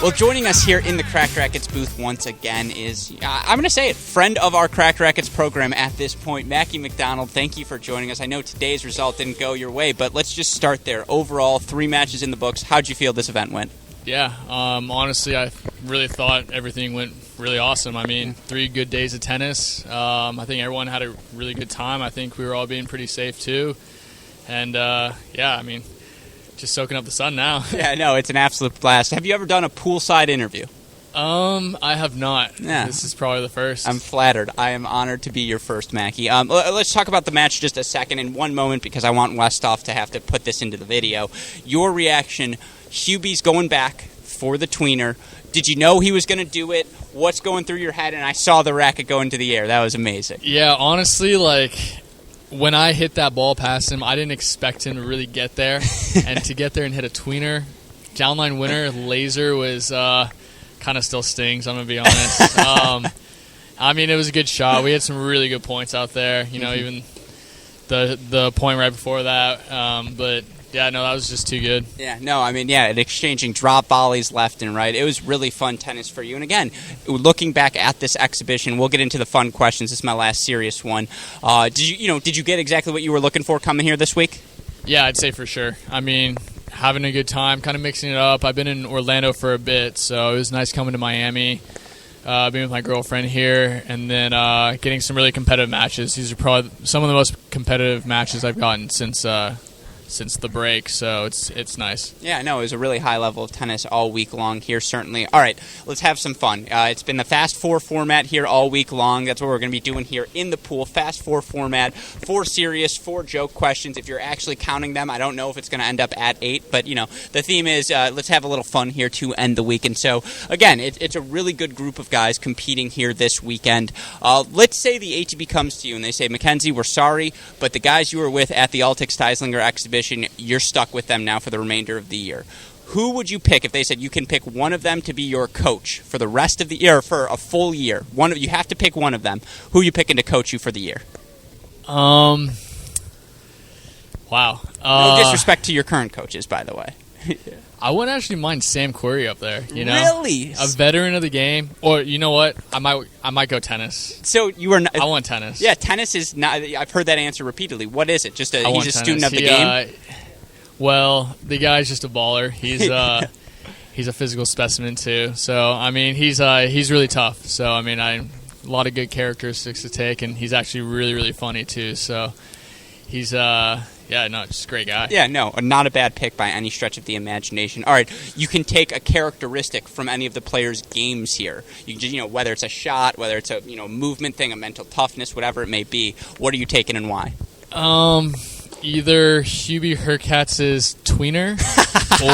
Well, joining us here in the Cracked Racquets booth once again is, I'm going to say it, friend of our Cracked Racquets program at this point, Mackie McDonald. Thank you for joining us. I know today's result didn't go your way, but let's just start there. Overall, 3 matches in the books. How'd you feel this event went? Yeah, honestly, I really thought everything went really awesome. I mean, 3 good days of tennis. I think everyone had a really good time. I think we were all being pretty safe, too. And, yeah, I mean, just soaking up the sun now. Yeah, no, it's an absolute blast. Have you ever done a poolside interview? I have not. Yeah. This is probably the first. I'm flattered. I am honored to be your first, Mackie. Let's talk about the match just a second in one moment because I want Westhoff to have to put this into the video. Your reaction, Hubie's going back for the tweener. Did you know he was going to do it? What's going through your head? And I saw the racket go into the air. That was amazing. Yeah, honestly, when I hit that ball past him, I didn't expect him to really get there. And to get there and hit a tweener, downline winner, laser was kind of still stings, I'm going to be honest. I mean, it was a good shot. We had some really good points out there, even the point right before that. But, yeah, no, that was just too good. Yeah, no, I mean, yeah, exchanging drop volleys left and right. It was really fun tennis for you. And again, looking back at this exhibition, we'll get into the fun questions. This is my last serious one. Did you get exactly what you were looking for coming here this week? Yeah, I'd say for sure. I mean, having a good time, kind of mixing it up. I've been in Orlando for a bit, so it was nice coming to Miami, being with my girlfriend here, and then getting some really competitive matches. These are probably some of the most competitive matches I've gotten since the break, so it's nice. Yeah, no, it was a really high level of tennis all week long here, certainly. All right, let's have some fun. It's been the Fast Four format here all week long. That's what we're going to be doing here in the pool. Fast Four format, 4 serious, 4 joke questions. If you're actually counting them, I don't know if it's going to end up at 8, but, the theme is let's have a little fun here to end the week. And so, again, it's a really good group of guys competing here this weekend. Let's say the ATP comes to you and they say, Mackenzie, we're sorry, but the guys you were with at the Altec Styslinger exhibition, you're stuck with them now for the remainder of the year. Who would you pick if they said you can pick one of them to be your coach for the rest of the year, for a full year? You have to pick one of them. Who are you picking to coach you for the year? Wow. No disrespect to your current coaches, by the way. I wouldn't actually mind Sam Querrey up there. Really? A veteran of the game. Or you know what? I might go tennis. So you are not, I want tennis. Yeah, tennis is not. I've heard that answer repeatedly. What is it? He's a tennis. Student of the game. Well, the guy's just a baller. He's he's a physical specimen too. So I mean, he's really tough. So I mean, a lot of good characteristics to take, and he's actually really really funny too. So he's just a great guy. Yeah, no, not a bad pick by any stretch of the imagination. All right, you can take a characteristic from any of the players' games here. You can just, whether it's a shot, whether it's a movement thing, a mental toughness, whatever it may be. What are you taking and why? Either Hubie Hurkatz's tweener,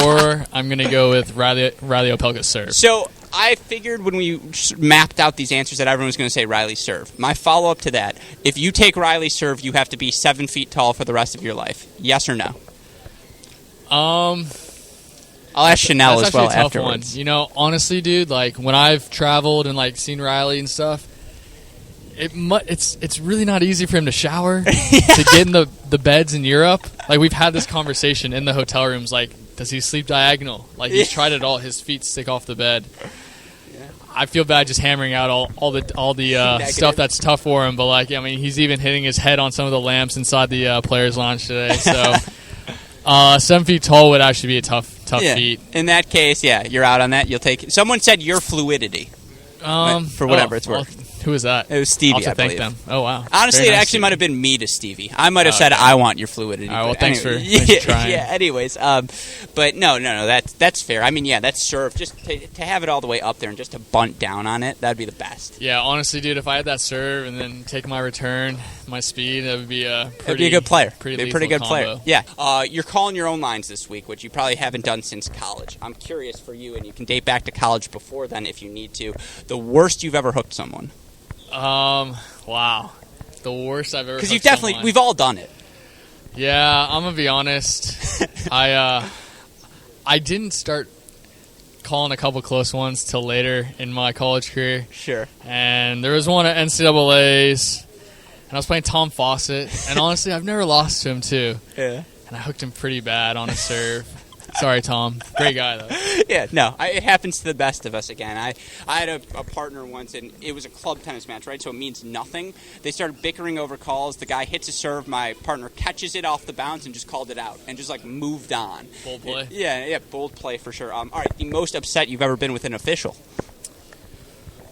or I'm going to go with Riley Opelka's serve. So I figured when we mapped out these answers that everyone was going to say Riley's serve. My follow-up to that, if you take Riley's serve, you have to be 7 feet tall for the rest of your life. Yes or no? I'll ask Chanel as well a tough afterwards. One. Honestly, dude, when I've traveled and seen Riley and stuff, it's really not easy for him to shower, to get in the beds in Europe. We've had this conversation in the hotel rooms, does he sleep diagonal? He's tried it all. His feet stick off the bed. Yeah. I feel bad just hammering out all the stuff that's tough for him. But he's even hitting his head on some of the lamps inside the players' lounge today. So 7 feet tall would actually be a tough feat. In that case, yeah, you're out on that. You'll take it. Someone said your fluidity. For whatever it's worth. Who was that? It was Stevie, I believe. Thank them. Oh, wow. Honestly, it actually might have been me to Stevie. I might have said, I want your fluidity. All right, well, thanks for trying. Yeah, anyways. But no, that's fair. I mean, yeah, that's serve. Just to have it all the way up there and just to bunt down on it, that'd be the best. Yeah, honestly, dude, if I had that serve and then take my return, my speed, that would be That'd be a good player. Pretty good combo. player. Yeah. You're calling your own lines this week, which you probably haven't done since college. I'm curious for you, and you can date back to college before then if you need to. The worst you've ever hooked someone. Wow. The worst I've ever hooked Because someone. we've all done it. Yeah, I'm going to be honest. I didn't start calling a couple close ones till later in my college career. Sure. And there was one at NCAAs, and I was playing Tom Fawcett, and honestly, I've never lost to him, too. Yeah. And I hooked him pretty bad on a serve. Sorry, Tom. Great guy, though. Yeah, no, it happens to the best of us again. I had a partner once, and it was a club tennis match, right? So it means nothing. They started bickering over calls. The guy hits a serve. My partner catches it off the bounce and just called it out and just, like, moved on. Bold play. Yeah, bold play for sure. All right, the most upset you've ever been with an official?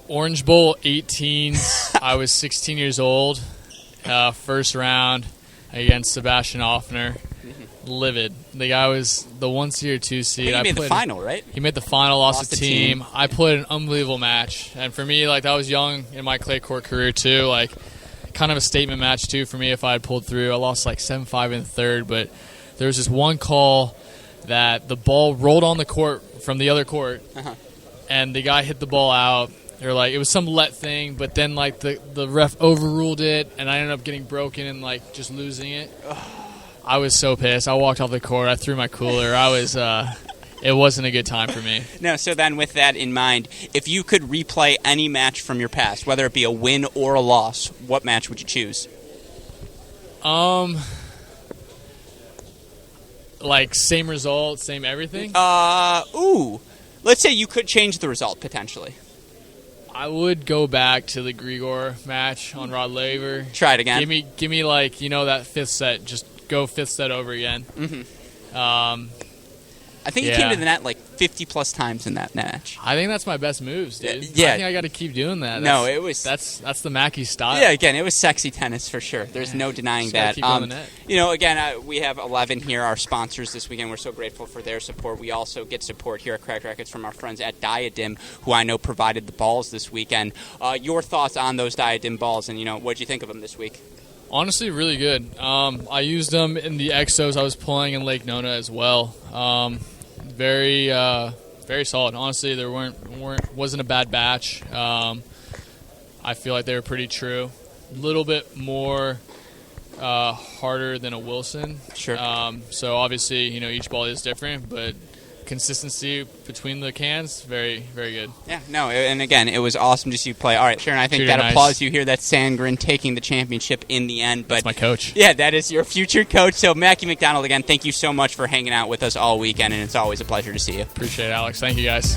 Orange Bowl 18s. I was 16 years old. First round against Sebastian Offner. Livid. The guy was the 1 seed or 2 seed. He made the final, right? He made the final, lost the team. I played an unbelievable match. And for me, like, that was young in my clay court career, too. Like, kind of a statement match, too, for me if I had pulled through. I lost, like, 7-5 in the third. But there was this one call that the ball rolled on the court from the other court. And the guy hit the ball out. Or, like, it was some let thing. But then, like, the ref overruled it. And I ended up getting broken and, like, just losing it. I was so pissed. I walked off the court. I threw my cooler. It wasn't a good time for me. No, so then with that in mind, if you could replay any match from your past, whether it be a win or a loss, what match would you choose? Like, same result, same everything? Let's say you could change the result, potentially. I would go back to the Grigor match on Rod Laver. Try it again. Give me like, that fifth set. Just go fifth set over again. I think you came to the net like 50-plus times in that match. I think that's my best moves, dude. Yeah. I think I got to keep doing that. That's the Mackie style. Yeah, again, it was sexy tennis for sure. There's no denying that. Keep on the net. Again, we have 11 here, our sponsors this weekend. We're so grateful for their support. We also get support here at Cracked Racquets from our friends at Diadem, who I know provided the balls this weekend. Your thoughts on those Diadem balls, and what did you think of them this week? Honestly, really good. I used them in the exos I was playing in Lake Nona as well. Very solid. Honestly, there wasn't a bad batch. I feel like they were pretty true. A little bit more harder than a Wilson. Sure. So obviously, each ball is different, but consistency between the cans, very, very good. Yeah, no, and again, it was awesome to see you play. All right, Sharon, I think that applause you hear, that's Sandgren taking the championship in the end. But that's my coach. Yeah, that is your future coach. So, Mackie McDonald, again, thank you so much for hanging out with us all weekend, and it's always a pleasure to see you. Appreciate it, Alex. Thank you, guys.